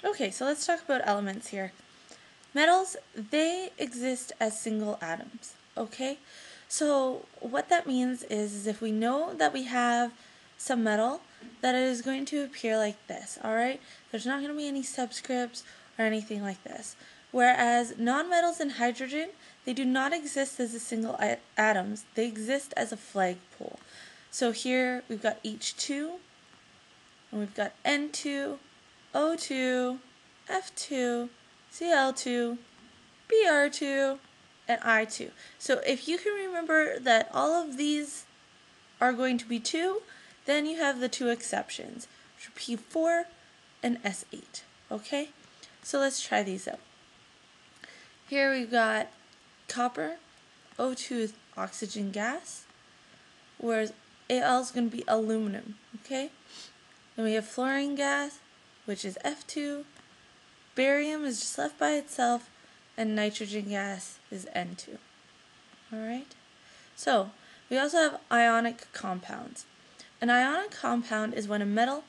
Okay, so let's talk about elements here. Metals, they exist as single atoms, okay? So what that means is if we know that we have some metal, that it is going to appear like this, alright? There's not going to be any subscripts or anything like this. Whereas nonmetals and hydrogen, they do not exist as a single atoms. They exist as a flagpole. So here we've got H2, and we've got N2, O2, F2, Cl2, Br2, and I2. So if you can remember that all of these are going to be 2, then you have the 2 exceptions, which are P4 and S8. Okay? So let's try these out. Here we've got copper, O2 is oxygen gas, whereas Al is going to be aluminum. Okay? Then we have fluorine gas, which is F2, barium is just left by itself, and nitrogen gas is N2. Alright? So, we also have ionic compounds. An ionic compound is when a metal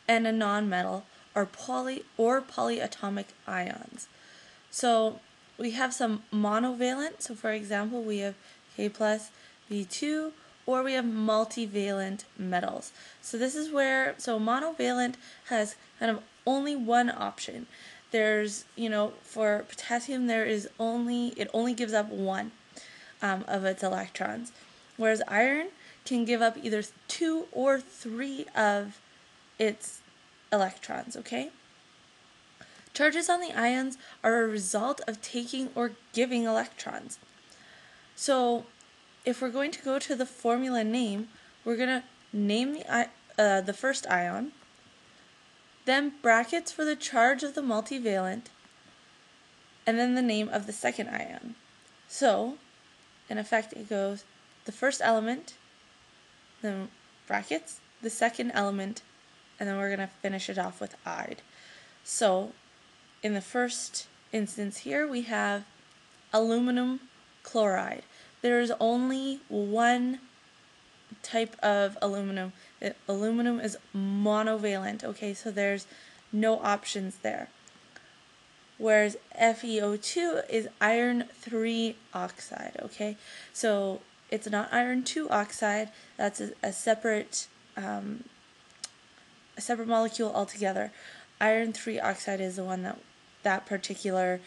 and a nonmetal are polyatomic ions. So, we have some monovalent, so for example, we have K plus B2, or we have multivalent metals. So this is where, so monovalent has kind of only one option. There's, for potassium it only gives up one of its electrons. Whereas iron can give up either 2 or 3 of its electrons, okay? Charges on the ions are a result of taking or giving electrons. So if we're going to go to the formula name, we're going to name the first ion, then brackets for the charge of the multivalent, and then the name of the second ion. So, in effect, it goes the first element, then brackets, the second element, and then we're going to finish it off with "ide." So, in the first instance here, we have aluminum chloride. There is only one type of aluminum. Aluminum is monovalent, okay, so there's no options there. Whereas FeO2 is iron 3 oxide, okay? So it's not iron 2 oxide, that's a separate molecule altogether. Iron 3 oxide is the one that particular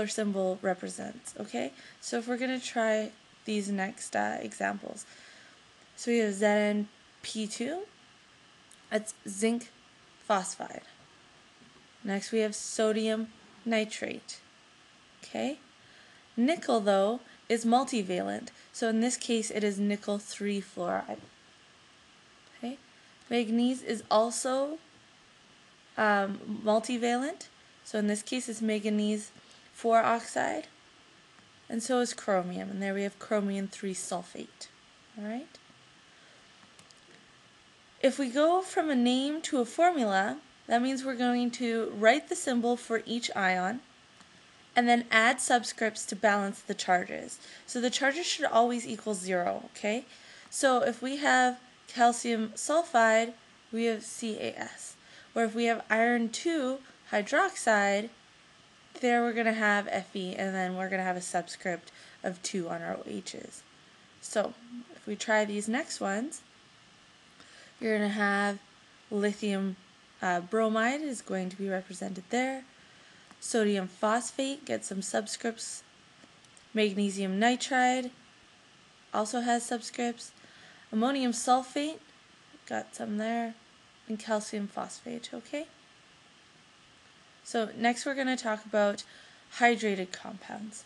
symbol represents, okay? So if we're going to try these next examples. So we have ZnP2, that's zinc phosphide. Next we have sodium nitrate, okay? Nickel, though, is multivalent, so in this case it is nickel 3 fluoride. Okay? Manganese is also multivalent, so in this case it's manganese 4 oxide, and so is chromium, and there we have chromium 3 sulfate. Alright? If we go from a name to a formula, that means we're going to write the symbol for each ion, and then add subscripts to balance the charges. So the charges should always equal 0, okay? So if we have calcium sulfide, we have CaS. Or if we have iron 2 hydroxide, there we're going to have Fe, and then we're going to have a subscript of 2 on our OHs. So if we try these next ones, you're going to have lithium bromide is going to be represented there. Sodium phosphate gets some subscripts. Magnesium nitride also has subscripts. Ammonium sulfate, got some there. And calcium phosphate, okay? So next we're going to talk about hydrated compounds.